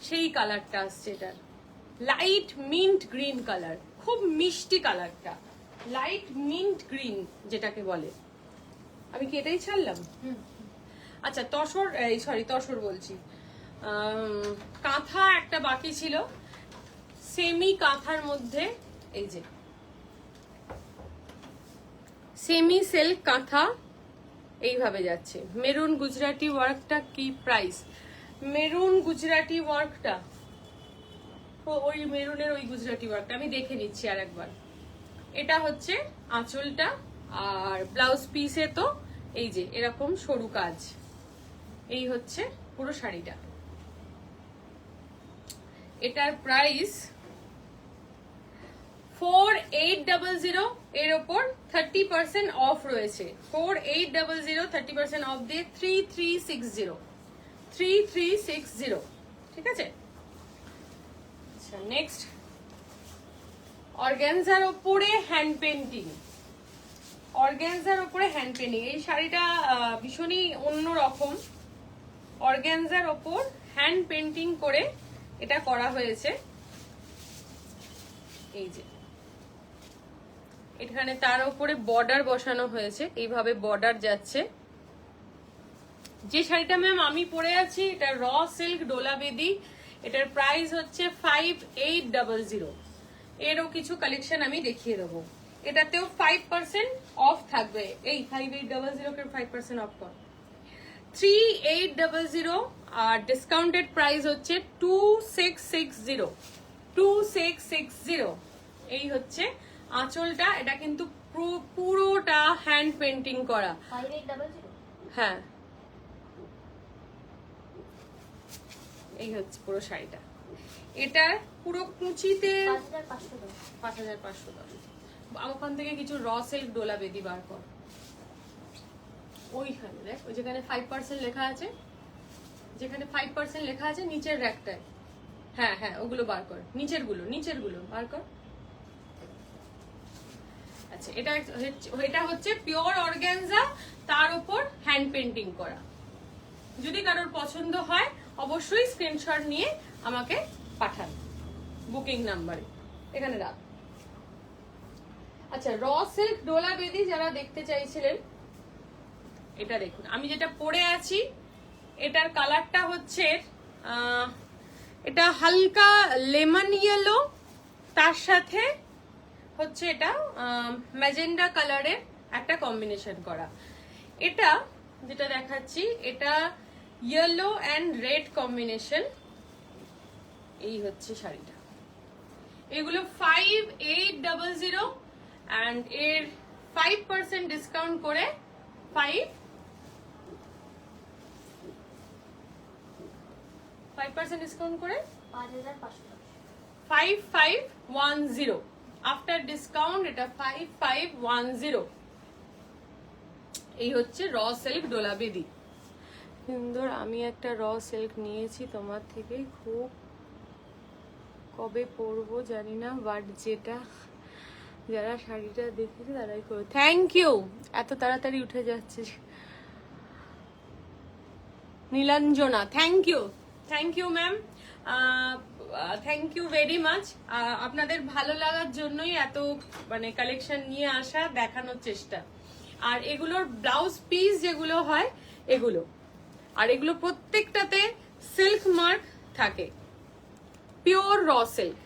সেই কালারটা আসছে এটার, লাইট মিন্ট গ্রিন কালার, খুব মিষ্টি কালারটা, লাইট মিন্ট গ্রিন যেটাকে বলে। আমি কি এটাই ছাড়লাম? আচ্ছা, তসর, এই সরি তসর বলছি, কাঁথা একটা বাকি ছিল, সেমি কাঁথার মধ্যে এই যে সেমি সিল্ক কাঁথা এইভাবে যাচ্ছে। মেরুন গুজরাটি ওয়ার্কটা কি প্রাইস? মেরুন গুজরাটি ওয়ার্কটা, ওই মেরুনের ওই গুজরাটি ওয়ার্কটা আমি দেখে নিচ্ছি আর একবার। এটা হচ্ছে আঁচলটা, আর ব্লাউজ পিসে তো এই যে এরকম সরু কাজ। এই হচ্ছে পুরো শাড়িটা। এটার প্রাইস 4800, এর ওপর 30% অফ রয়েছে। 4800, 30% অফ দিয়ে 3360, ঠিক আছে। আচ্ছা, নেক্সট অর্গানজার ওপরে হ্যান্ড পেন্টিং, অর্গানজার ওপরে হ্যান্ড পেন্টিং। এই শাড়িটা ভীষণই অন্যরকম, অর্গানজার ওপর হ্যান্ড পেন্টিং করে এটা করা হয়েছে। এই যে এখানে তার উপরে বর্ডার বসানো হয়েছে, এইভাবে বর্ডার যাচ্ছে। যে শাড়িটা ম্যাম আমি পরে আছি এটা র সিল্ক ডোলা বেদি, এটার প্রাইস হচ্ছে 5800। এরও কিছু কালেকশন আমি দেখিয়ে দেবো। এটাতেও 5% অফ থাকবে। এই 5800 কে 5% অফ কর, 3800। আর ডিসকাউন্টেড প্রাইস হচ্ছে 2660। এই হচ্ছে আঁচলটা, এটা কিন্তু পুরোটা হ্যান্ড পেন্টিং করা। 5800, হ্যাঁ, এই হচ্ছে পুরো শাড়িটা। এটা পুরো কুচিতে 5500। ওখান থেকে কিছু র সিল্ক ডোলা বেদি বার কর, ওইখানে দেখ, ওই যেখানে 5% লেখা আছে, যেখানে 5% লেখা আছে নিচের র্যাকটায়। হ্যাঁ হ্যাঁ, ওগুলো বার কর, নিচের গুলো বার কর। আচ্ছা, এটা হচ্ছে পিওর অর্গানজা, তার উপর হ্যান্ড পেন্টিং করা। যদি কারোর পছন্দ হয় অবশ্যই স্ক্রিনশট নিয়ে আমাকে পাঠান বুকিং নাম্বারে, এখানে রাখ। আচ্ছা, র সিল্ক ডোলা বেদি যারা দেখতে চাইছিলেন, এটা দেখুন, আমি যেটা পরে আছি এটার কালারটা হচ্ছে এটা হালকা লেমন ইয়েলো, তার সাথে হচ্ছে এটা ম্যাজেন্ডা কালারের একটা কম্বিনেশন করা। এটা যেটা দেখাচ্ছি এটা ইয়েলো অ্যান্ড রেড কম্বিনেশন। এই হচ্ছে শাড়িটা, এগুলো 5800 অ্যান্ড এর 5% ডিসকাউন্ট করে 5% ডিসকাউন্ট করে 5510 আফটার ডিসকাউন্ট এটা 5510। এই হচ্ছে র সিল্ক ডোলা বেদি। সুন্দর। আমি একটা র সিল্ক নিয়েছি তোমার থেকে, খুব কবে পরবো জানি না, বাট যেটা যারা শাড়িটা দেখেছে তারাই করো। থ্যাংক ইউ, এত তাড়াতাড়ি উঠে যাচ্ছে Nilanjana. Thank you ma'am, thank you very much. আপনাদের ভালো লাগার জন্যই এত মানে কালেকশন নিয়ে আসা, দেখানোর চেষ্টা। আর এগুলোর ব্লাউজ পিস যেগুলো হয় এগুলো, আর এগুলো প্রত্যেকটাতে সিল্ক মার্ক থাকে, পিওর র সিল্ক।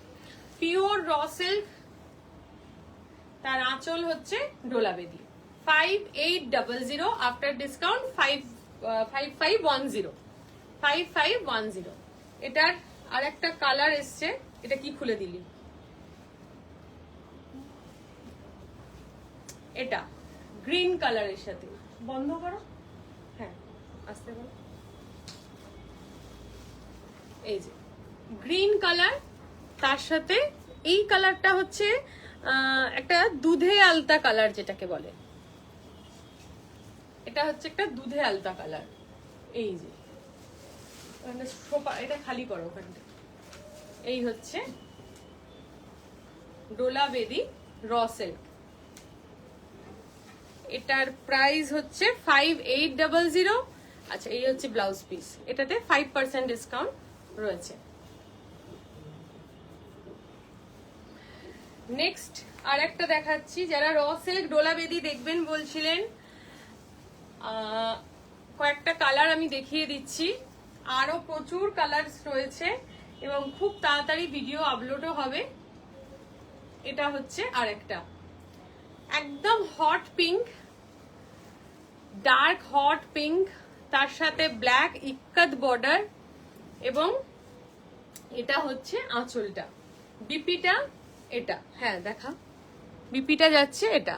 তার আঁচল হচ্ছে ডোলা বেদি। 5800 আফটার ডিসকাউন্ট 5510। এটার আর একটা কালার এসছে, এটা কি খুলে দিলি? এটা গ্রিন কালারের সাথে, বন্ধ করো, হ্যাঁ আসতে পারো। এই যে গ্রিন কালার, তার সাথে এই কালারটা হচ্ছে একটা দুধে আলতা কালার যেটাকে বলে, এটা হচ্ছে একটা দুধে আলতা কালার। এই যে এটা খালি করো ওখানটা। এই হচ্ছে ডোলা বেদি র সিল্ক। এটার প্রাইস হচ্ছে 5800। আচ্ছা, এই হচ্ছে ব্লাউজ পিস, এটাতে 5% ডিসকাউন্ট রয়েছে। নেক্সট আর একটা দেখাচ্ছি, যারা র সিল্ক ডোলা বেদি দেখবেন বলছিলেন, কয়েকটা কালার আমি দেখিয়ে দিচ্ছি। আরো প্রচুর কালার রয়েছে এবং খুব তাড়াতাড়ি ভিডিও আপলোডও হবে। এটা হচ্ছে আর একটা একদম hot pink, dark hot pink, তার সাথে ব্ল্যাক ইক্কাত বর্ডার, এবং এটা হচ্ছে আঁচলটা। বিপিটা এটা, হ্যাঁ দেখা, বিপিটা যাচ্ছে এটা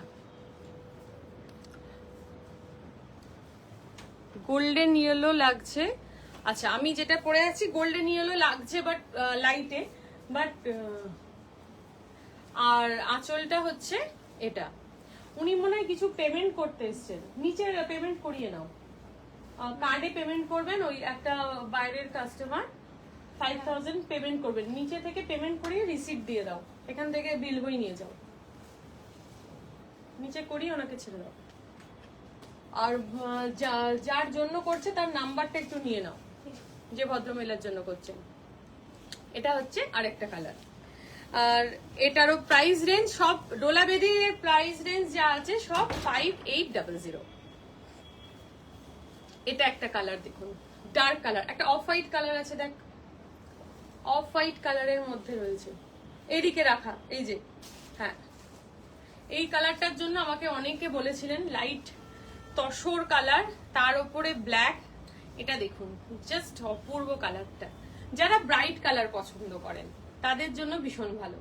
গোল্ডেন ইয়েলো লাগছে। আচ্ছা, আমি যেটা পরে আছি গোল্ডেন ইয়েলো লাগছে বাট লাইটে, বাট আর আঁচলটা হচ্ছে এটা। উনি মনে হয় কিছু পেমেন্ট করতে এসছেন, নিচে পেমেন্ট করিয়ে নাও, কার্ডে পেমেন্ট করবেন। ওই একটা বাইরের কাস্টমার 5000 পেমেন্ট করবেন, নিচে থেকে পেমেন্ট করিয়ে রিসিপ্ট দিয়ে দাও, এখান থেকে বিল বই নিয়ে যাও, নিচে করিয়ে ওনাকে ছেড়ে দাও। আর যার জন্য করছে তার নাম্বারটা একটু নিয়ে নাও, যে ভদ্রমহিলার জন্য করছেন। এটা হচ্ছে আরেকটা কালার। আর এটারও প্রাইস রেঞ্জ, সব ডোলা বেদির প্রাইস রেঞ্জ যা আছে সব 5800। এটা একটা কালার দেখুন, ডার্ক কালার, একটা অফ হোয়াইট কালার আছে, দেখ অফ হোয়াইট কালারের মধ্যে রয়েছে, এদিকে রাখা। এই যে, হ্যাঁ, এই কালারটার জন্য আমাকে অনেকে বলেছিলেন, লাইট তসর কালার, তার উপরে ব্ল্যাক। এটা দেখুন, জাস্ট অপূর্ব কালারটা। যারা ব্রাইট কালার পছন্দ করেন তাদের জন্য ভীষণ ভালো,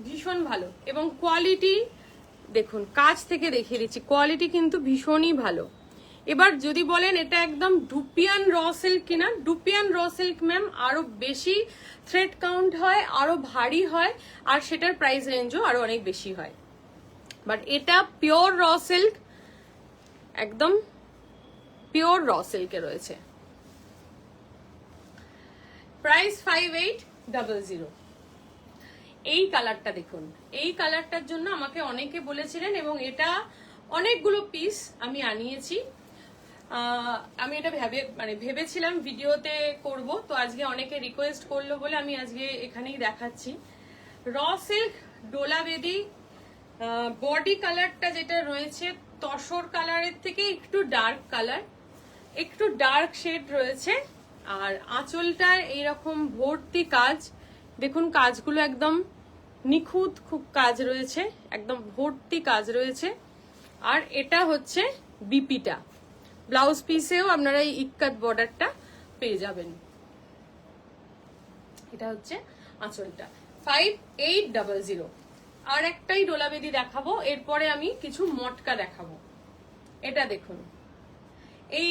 ভীষণ ভালো। এবং কোয়ালিটি দেখুন, কাছ থেকে দেখিয়ে দিচ্ছি, কোয়ালিটি কিন্তু ভীষণই ভালো। এবার যদি বলেন এটা একদম ডুপিয়ান র সিল্ক কিনা, ডুপিয়ান র সিল্ক ম্যাম আরো বেশি থ্রেড কাউন্ট হয়, আরো ভারী হয়, আর সেটার প্রাইস রেঞ্জও আরো অনেক বেশি হয়। বাট এটা পিওর র সিল্ক, একদম পিওর র সিল্কে রয়েছে। প্রাইস 5800। এই কালারটা দেখুন, এই কালারটার জন্য আমাকে অনেকে বলেছিলেন, এবং এটা অনেকগুলো পিস আমি আনিয়েছি। আমি এটা ভেবেছিলাম ভিডিওতে করব, তো আজকে অনেকে রিকোয়েস্ট করলো বলে আমি আজকে এখানেই দেখাচ্ছি। র সিল্ক ডোলা বেদি বডি কালারটা যেটা রয়েছে তসর কালারের থেকে একটু ডার্ক কালার, একটু ডার্ক শেড রয়েছে। আর আঁচলটায় এইরকম ভর্তি কাজ, দেখুন কাজগুলো একদম নিখুঁত, খুব কাজ রয়েছে, একদম ভর্তি কাজ রয়েছে। আর এটা হচ্ছে বিপিটা, ব্লাউজ পিসেও আপনারা এই ইক্কাত বর্ডারটা পেয়ে যাবেন। এটা হচ্ছে আঁচলটা 5800। আর একটাই ডোলা বেদি দেখাবো, এরপরে আমি কিছু মটকা দেখাবো। এটা দেখুন, এই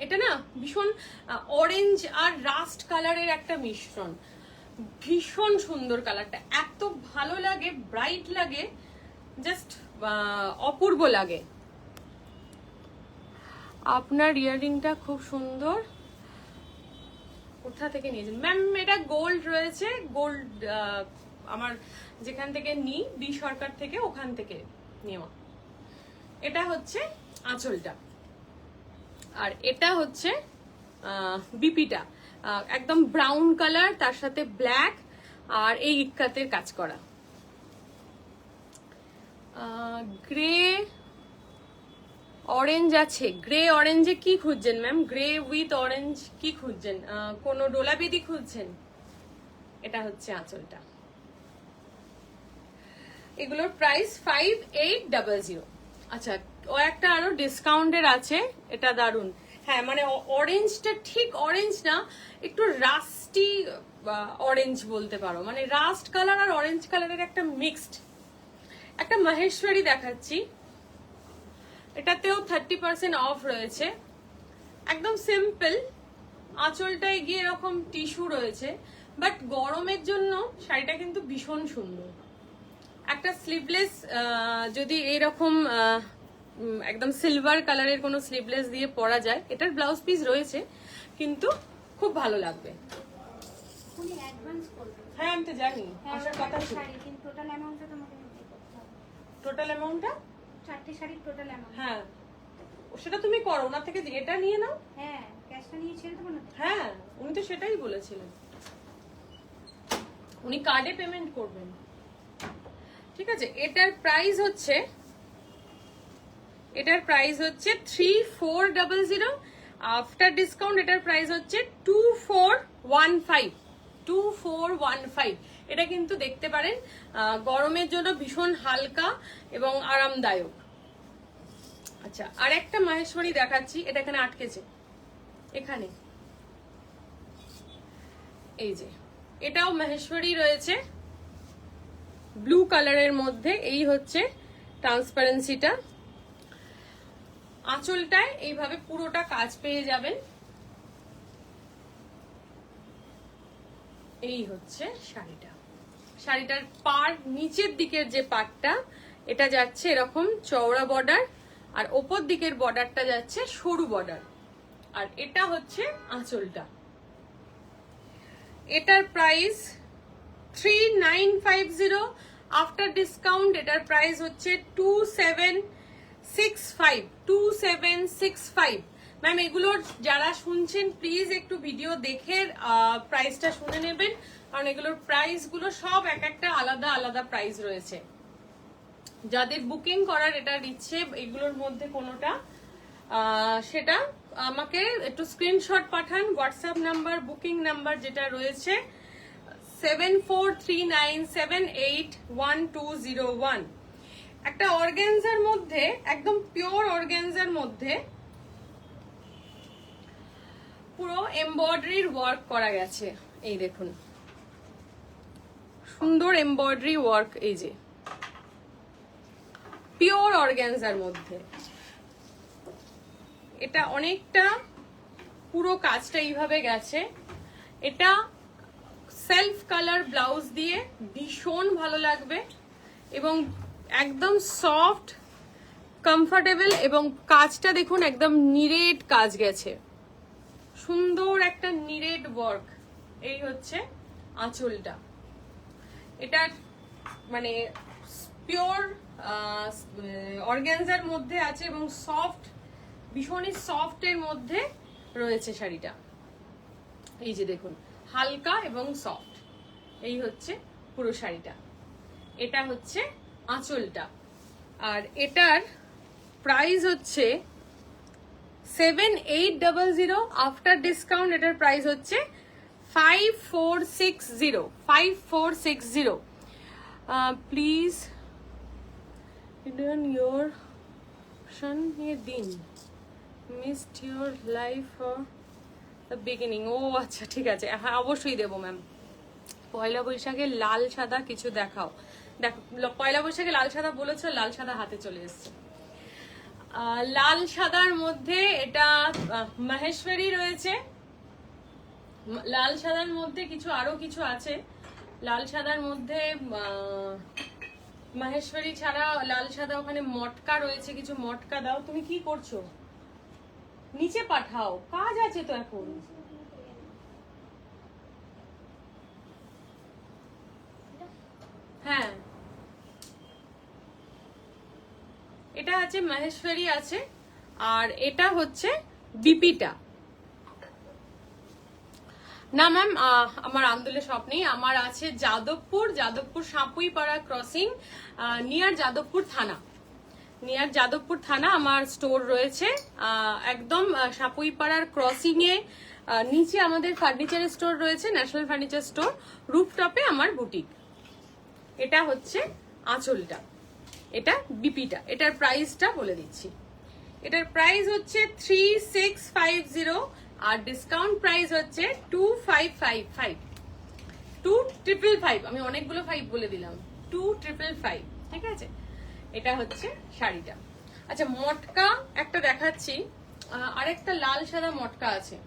এটা না ভীষণ অরেঞ্জ আর রাস্ট কালারের একটা মিশ্রণ, ভীষণ সুন্দর কালারটা, এত ভালো লাগে, ব্রাইট লাগে, জাস্ট অপূর্ব লাগে। আপনার ইয়াররিংটা খুব সুন্দর, কোথা থেকে নিয়েছেন ম্যাম? এটা গোল্ড রয়েছে, গোল্ড আমার যেখান থেকে নিই বি সরকার থেকে, ওখান থেকে নেওয়া। এটা হচ্ছে আঁচলটা, আর এটা হচ্ছে বিপিটা, একদম ব্রাউন কালার, তার সাথে ব্ল্যাক, আর এই ইক্কাতের কাজ করা। গ্রে অরেঞ্জ আছে, গ্রে অরেঞ্জে কি খুঁজছেন ম্যাম? গ্রে উইথ অরেঞ্জ কি খুঁজছেন? কোনো ডোলা বেদি খুঁজছেন? এটা হচ্ছে আঁচলটা। এগুলোর প্রাইস 5800। আচ্ছা, ও একটা আরো ডিসকাউন্টের আছে, এটা দারুন। হ্যাঁ, মানে অরেঞ্জটা ঠিক অরেঞ্জ না, একটু রাস্টি অরেঞ্জ বলতে পারো, মানে রাস্ট কালার আর অরেঞ্জ কালারের একটা মিক্সড। একটা মহেশ্বরী দেখাচ্ছি, এটাতেও 30% অফ রয়েছে, একদম সিম্পল। আঁচলটায় গিয়ে এরকম টিস্যু রয়েছে, বাট গরমের জন্য শাড়িটা কিন্তু ভীষণ সুন্দর। একটা স্লিভলেস যদি এইরকম একদম সিলভার কালারের কোনো স্লিভলেস দিয়ে পরা যায়, এটার ব্লাউজ পিস রয়েছে, কিন্তু খুব ভালো লাগবে। উনি অ্যাডভান্স করবেন। হ্যাঁ, আমি তো জানি, আসার কথা ছিল। শাড়ি কিন্তু টোটাল অ্যামাউন্টটা তোমাকে পে করতে হবে। টোটাল অ্যামাউন্টটা? 4টে শাড়ির টোটাল অ্যামাউন্ট। হ্যাঁ, সেটা তুমি করো, ওনার থেকে এটা নিয়ে নাও। হ্যাঁ, ক্যাশটা নিয়ে ছেড়ে দেবো না? হ্যাঁ, উনি তো সেটাই বলেছিলেন, উনি কার্ডে পেমেন্ট করবেন। ঠিক আছে, এটার প্রাইস হচ্ছে 3400, আফটার ডিসকাউন্ট এটার প্রাইস হচ্ছে 2415। এটা কিন্তু দেখতে পারেন, গরমের জন্য ভীষণ হালকা এবং আরামদায়ক। আচ্ছা, আর একটা মাহেশ্বরী দেখাচ্ছি, এটা এখানে আটকেছে, এখানে এই যে, এটাও মাহেশ্বরী রয়েছে ব্লু কালারের মধ্যে। এই হচ্ছে ট্রান্সপারেন্সিটা, আঁচলটায় এইভাবে পুরোটা কাজ পেয়ে যাবেন। এই হচ্ছে শাড়িটা, শাড়িটার পার নিচের দিকের যে পাটটা, এটা যাচ্ছে এরকম চওড়া বর্ডার, আর ওপর দিকের বর্ডারটা যাচ্ছে সরু বর্ডার, আর এটা হচ্ছে আঁচলটা। এটার প্রাইস 3950, আফটার ডিসকাউন্ট এটার প্রাইস হচ্ছে 2765। ম্যাম, এগুলোর যারা শুনছেন প্লিজ একটু ভিডিও দেখে প্রাইসটা শুনে নেবেন, কারণ এগুলোর প্রাইস গুলো সব এক একটা আলাদা আলাদা প্রাইস রয়েছে। যাদের বুকিং করার এটার ইচ্ছে এগুলোর মধ্যে কোনোটা, সেটা আমাকে একটু স্ক্রিনশট পাঠান। হোয়াটসঅ্যাপ নাম্বার, বুকিং নাম্বার যেটা রয়েছে 7439781201। একটা অর্গানজার মধ্যে, একদম পিওর অর্গানজার মধ্যে পুরো এমব্রয়ডারির ওয়ার্ক করা গেছে। এই দেখুন, সুন্দর এমব্রয়ডারি ওয়ার্ক, এই যে পিওর অর্গানজার মধ্যে। এটা অনেকটা পুরো কাজটা এইভাবে গেছে। এটা সেলফ কালার ব্লাউজ দিয়ে ভীষণ ভালো লাগবে, এবং একদম সফট, কমফোর্টেবল, এবং কাজটা দেখুন একদম নিরেট কাজ গেছে, সুন্দর একটা নিরেট ওয়ার্ক। এই হচ্ছে আঁচলটা, এটা মানে পিওর অর্গানজার মধ্যে আছে এবং সফট, ভীষণই সফট এর মধ্যে রয়েছে শাড়িটা। এই যে দেখুন, হালকা এবং সফট। এই হচ্ছে পুরো শাড়িটা, এটা হচ্ছে আঁচলটা। আর এটার প্রাইস হচ্ছে 7800, আফটার ডিসকাউন্ট এটার প্রাইস হচ্ছে 5460। প্লিজ your son ये दिन missed your life for the beginning। ও আচ্ছা, ঠিক আছে, হ্যাঁ অবশ্যই দেবো ম্যাম। পয়লা বৈশাখে লাল সাদা কিছু দেখাও। দেখো পয়লা বৈশাখে লাল সাদা বলেছো, লাল সাদা হাতে চলে এসছে। লাল সাদার মধ্যে এটা মহেশ্বরী রয়েছে, লাল সাদার মধ্যে আরো কিছু আছে। লাল সাদার মধ্যে মহেশ্বরী ছাড়া লাল সাদা ওখানে মটকা রয়েছে, কিছু মটকা দাও। তুমি কি করছো? নিচে পাঠাও, কাজ আছে তো এখন। হ্যাঁ, এটা আছে মহেশ্বরী আছে, আর এটা হচ্ছে বিপিটা। না ম্যাম, আমার আন্দোলে শপ নেই, আমার আছে যাদবপুর সাপুইপাড়া ক্রসিং, নিয়ার যাদবপুর থানা আমার স্টোর রয়েছে। একদম সাপুইপাড়ার ক্রসিং এ নিচে আমাদের ফার্নিচারের স্টোর রয়েছে, ন্যাশনাল ফার্নিচার স্টোর, রুফটপে আমার বুটিক। এটা হচ্ছে আঁচলটা, এটা বিপিটা। এটার প্রাইসটা বলে দিচ্ছি, এটার প্রাইস হচ্ছে 3650 আর ডিসকাউন্ট প্রাইস হচ্ছে 2555, 2555। আমি অনেকগুলো 5 বলে দিলাম, 2555, ঠিক আছে? এটা হচ্ছে শাড়িটা। আচ্ছা, মটকা একটা দেখাচ্ছি, আরেকটা লাল সাদা মটকা আছে।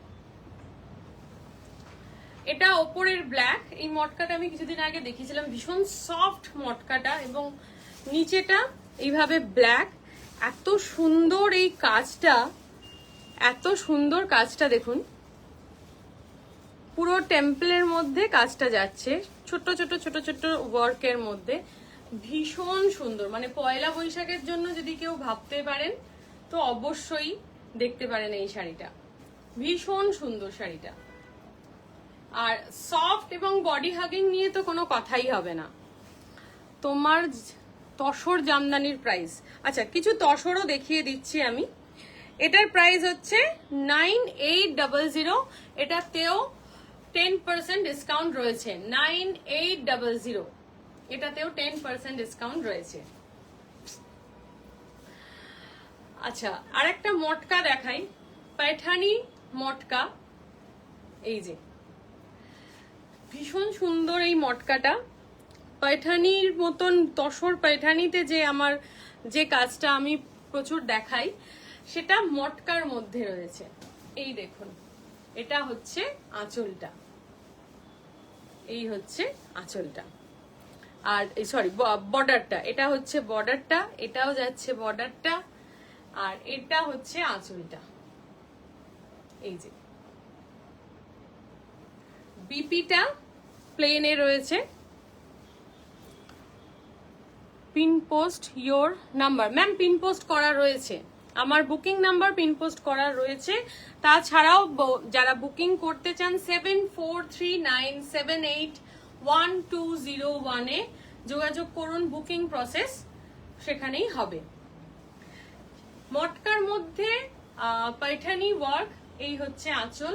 এটা ওপরের ব্ল্যাক, এই মটকাটা আমি কিছুদিন আগে দেখিয়েছিলাম, ভীষণ সফট মটকাটা, এবং নিচেটা এইভাবে ব্ল্যাক। এত সুন্দর এই কাজটা, এত সুন্দর কাজটা দেখুন, পুরো টেম্পলের মধ্যে কাজটা যাচ্ছে, ছোট ছোট ছোট ছোট ওয়ার্কের মধ্যে, ভীষণ সুন্দর। মানে পয়লা বৈশাখের জন্য যদি কেউ ভাবতে পারেন তো অবশ্যই দেখতে পারেন এই শাড়িটা, ভীষণ সুন্দর শাড়িটা। আর সফট এবং বডি হাগিং নিয়ে তো কোনো কথাই হবে না। তোমার তসর জামদানির প্রাইস, আচ্ছা কিছু তসরও দেখিয়ে দিচ্ছি আমি। এটার প্রাইস হচ্ছে 9800, এটাতেও 10% ডিসকাউন্ট রয়েছে, 9800, এটাতেও 10% ডিসকাউন্ট রয়েছে। আচ্ছা, আরেকটা মটকা দেখাই, পায়ঠানি মটকা, এই যে ভীষণ সুন্দর এই মটকাটা। পায়ঠানির মতন তসর পায়ঠানিতে যে আমার যে কাজটা আমি প্রচুর দেখাই, সেটা মটকার মধ্যে রয়েছে। এই দেখুন, এটা হচ্ছে আঁচলটা, এই হচ্ছে আঁচলটা, আর সরি বর্ডারটা, এটা হচ্ছে বর্ডারটা, এটাও যাচ্ছে বর্ডারটা, আর এটা হচ্ছে আঁচলটা। এই যে বিপিটা প্লেনে রয়েছে, pin post your number, ma'am pin post করা রয়েছে, আমার বুকিং নাম্বার পিন পোস্ট করা রয়েছে। তাছাড়াও যারা বুকিং করতে চান 7439781201 এ যোগাযোগ করুন, বুকিং প্রসেস সেখানেই হবে। মটকার মধ্যে পায়ঠানি ওয়ার্ক, এই হচ্ছে আঁচল,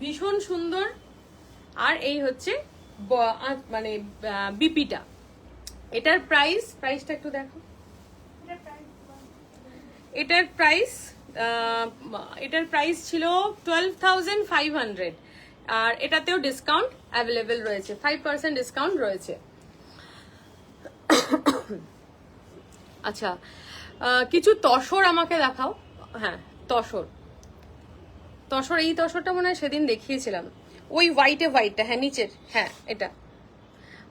ভীষণ সুন্দর, আর এই হচ্ছে মানে বিপিটা। এটার প্রাইসটা একটু দেখো, এটার প্রাইস ছিল 12,500, আর এটাতেও ডিসকাউন্ট অ্যাভেলেবেল রয়েছে, 5% ডিসকাউন্ট রয়েছে। আচ্ছা, কিছু তসর আমাকে দেখাও। হ্যাঁ, তসর, এই তসরটা মনে হয় সেদিন দেখিয়েছিলাম, ওই হোয়াইটটা, হ্যাঁ নিচের, হ্যাঁ এটা।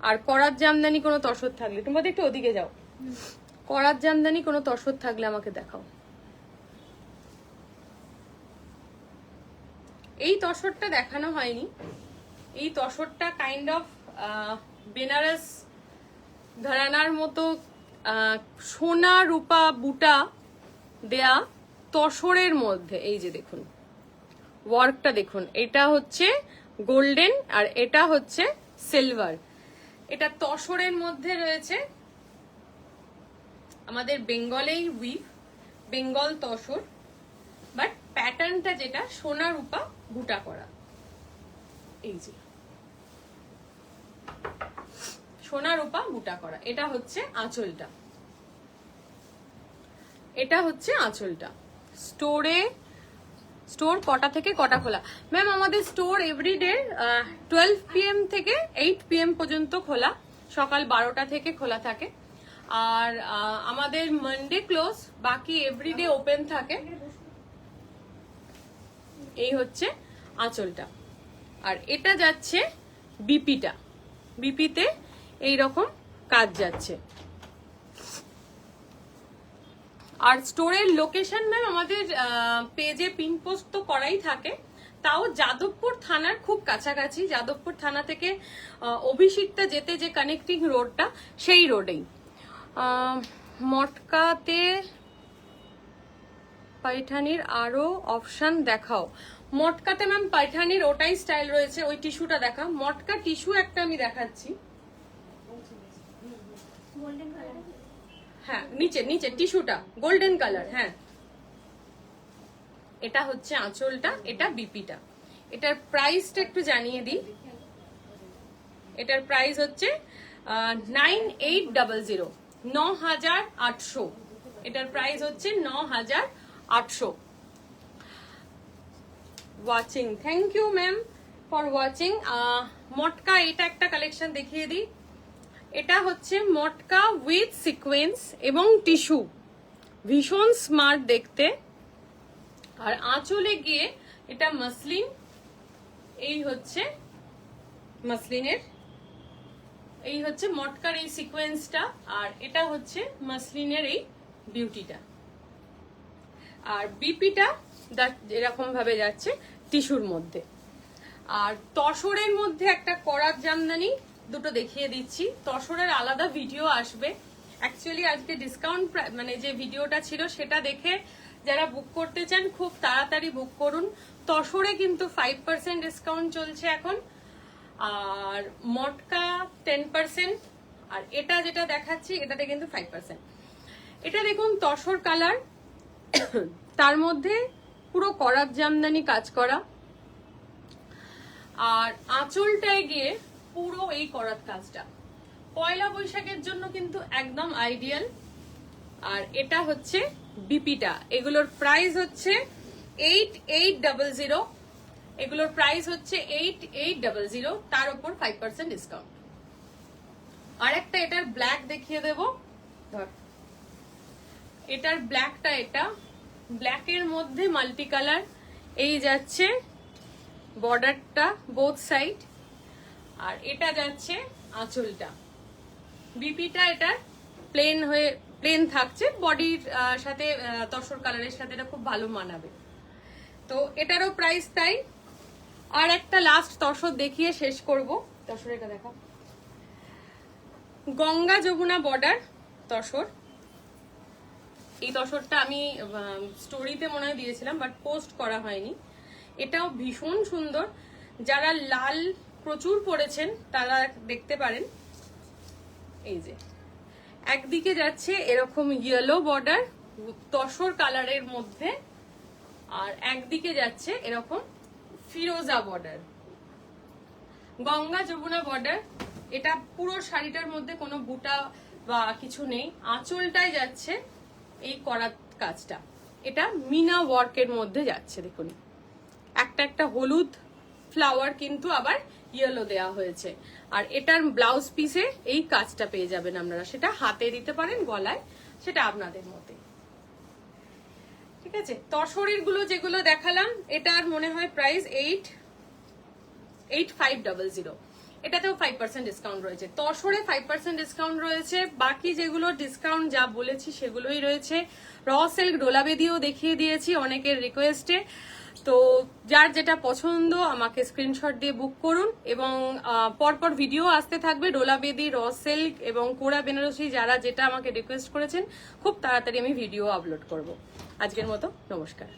আর করাত জামদানি কোনো তসর থাকলে, তোমাদের একটু ওদিকে যাও, করাত জামদানি কোনো তসর থাকলে আমাকে দেখাও। এই তসরটা দেখানো হয়নি, এই তসরটা কাইন্ড অফ বেনারস ঘরানার মতো সোনা রূপা বুটা দেয়া তসরের মধ্যে। এই যে দেখুন ওয়ার্কটা দেখুন, এটা হচ্ছে গোল্ডেন আর এটা হচ্ছে সিলভার, এটা তসরের মধ্যে রয়েছে। আমাদের বেঙ্গলেই উইভ, বেঙ্গল তসর, বাট প্যাটার্নটা যেটা সোনা রূপা বুটা করা। এই যে সোনা রূপা বুটা করা, এটা হচ্ছে আঁচলটা, এটা হচ্ছে আঁচলটা। স্টোর কটা থেকে কটা খোলা? ম্যাম আমাদের স্টোর এভরিডে 12 PM থেকে 8 PM পর্যন্ত খোলা। সকাল 12টা থেকে খোলা থাকে। আর আমাদের মানডে ক্লোজ, বাকি এভরিডে ওপেন থাকে। এই হচ্ছে আঁচলটা। আর এটা যাচ্ছে বিপিটা, বিপিতে এইরকম কাজ যাচ্ছে। আর স্টোরের লোকেশন ম্যাম আমাদের পেজে পিন পোস্ট তো করাই থাকে, তাও যাদবপুর থানার খুব কাছাকাছি। যাদবপুর থানা থেকে অভিষিক্তা যেতে যে কানেক্টিং রোডটা, সেই রোডেই। মটকাতে পাইঠানির আরো অপশন দেখাও। মটকাতে ম্যাম পাইঠানির ওটাই স্টাইল রয়েছে, ওই টিস্যুটা দেখা। মটকা টিস্যু একটা আমি দেখাচ্ছি। Golden colour. হ্যাঁ, নিচে নিচে টিস্যুটা গোল্ডেন কালার। হ্যাঁ, এটা হচ্ছে আঁচলটা, এটা বিপিটা। এটার প্রাইসটা একটু জানিয়ে দিই। এটার প্রাইস হচ্ছে 9800, 9800। এটার প্রাইস হচ্ছে 9800। Watching, thank you ma'am for watching. Matka এটা একটা কালেকশন দেখিয়ে দিই। এটা হচ্ছে মটকা উইথ সিকোয়েন্স এবং টিস্যু, ভীষণ স্মার্ট দেখতে। আর আঁচলে গিয়ে এটা মাসলিন, এই হচ্ছে মাসলিনের, এই হচ্ছে মটকার এই সিকোয়েন্সটা, আর এটা হচ্ছে মাসলিনের এই বিউটিটা। আর বিপিটা এরকম ভাবে যাচ্ছে টিস্যুর মধ্যে। আর তসরের মধ্যে একটা করাত জামদানি দুটো দেখিয়ে দিচ্ছি। তসরের আলাদা ভিডিও আসবে। অ্যাকচুয়ালি আজকে ডিসকাউন্ট মানে যে ভিডিওটা ছিল সেটা দেখে যারা বুক করতে চান খুব তাড়াতাড়ি বুক করুন। তসরে কিন্তু 5% ডিসকাউন্ট চলছে এখন, আর মটকা 10%, আর এটা যেটা দেখাচ্ছি এটাতে কিন্তু 5%। এটা দেখুন তসর কালার, তার মধ্যে পুরো করাত জামদানি কাজ করা, আর আঁচলটায় গিয়ে পুরো এই করাত কাজটা। পয়লা বৈশাখের জন্য কিন্তু একদম আইডিয়াল। আর এটা হচ্ছে বিপিটা। এগুলোর প্রাইস হচ্ছে 8800। এগুলোর প্রাইস হচ্ছে 8800, তার উপর 5% ডিসকাউন্ট। আর একটা এটার ব্ল্যাক দেখিয়ে দেব। ধর, এটার ব্ল্যাকটা, এটা ব্ল্যাকের মধ্যে মাল্টি কালার, এই যাচ্ছে বর্ডারটা বোথ সাইড, আর এটা যাচ্ছে আঁচলটা। বিপিটা এটা প্লেন থাকছে, বডির সাথে তসর কালারের সাথে এটা খুব ভালো মানাবে। তো এটারও প্রাইস তাই। আর একটা লাস্ট তসর দেখিয়ে শেষ করব। তসর এটা দেখা, গঙ্গা যমুনা বর্ডার তসর। এই তসরটা আমি স্টোরিতে মনে হয় দিয়েছিলাম, বাট পোস্ট করা হয়নি। এটাও ভীষণ সুন্দর। যারা লাল প্রচুর পরেছেন তারা দেখতে পারেন। এই যে একদিকে যাচ্ছে এরকম ইয়েলো বর্ডার তসর কালারের মধ্যে, আর একদিকে যাচ্ছে এরকম ফিরোজা বর্ডার, গঙ্গা যমুনা বর্ডার। এটা পুরো শাড়িটার মধ্যে কোনো বুটা বা কিছু নেই, আঁচলটায় যাচ্ছে এই করাত কাজটা। এটা মিনা ওয়ার্কের মধ্যে যাচ্ছে। দেখুন একটা একটা হলুদ ফ্লাওয়ার কিন্তু আবার ইয়েলো দেয়া হয়েছে। আর এটার ব্লাউজ পিসে এই কাজটা পেয়ে যাবেন আপনারা, সেটা হাতে দিতে পারেন, গলায়, সেটা আপনাদের মতে। ঠিক আছে, তসরের গুলো যেগুলো দেখালাম এটার মনে হয় প্রাইস 8500। এটাতেও 5% ডিসকাউন্ট রয়েছে। তসরে 5% ডিসকাউন্ট রয়েছে, বাকি যেগুলো ডিসকাউন্ট যা বলেছি সেগুলোই রয়েছে। র সিল্ক ডোলাবেদিও দেখিয়ে দিয়েছি অনেকের রিকোয়েস্টে। তো যার যেটা পছন্দ আমাকে স্ক্রিনশট দিয়ে বুক করুন, এবং পরপর ভিডিও আসতে থাকবে ডোলাবেদি, র সিল্ক এবং কোরা বেনারসি, যারা যেটা আমাকে রিকোয়েস্ট করেছেন খুব তাড়াতাড়ি আমি ভিডিও আপলোড করব। আজকের মতো নমস্কার।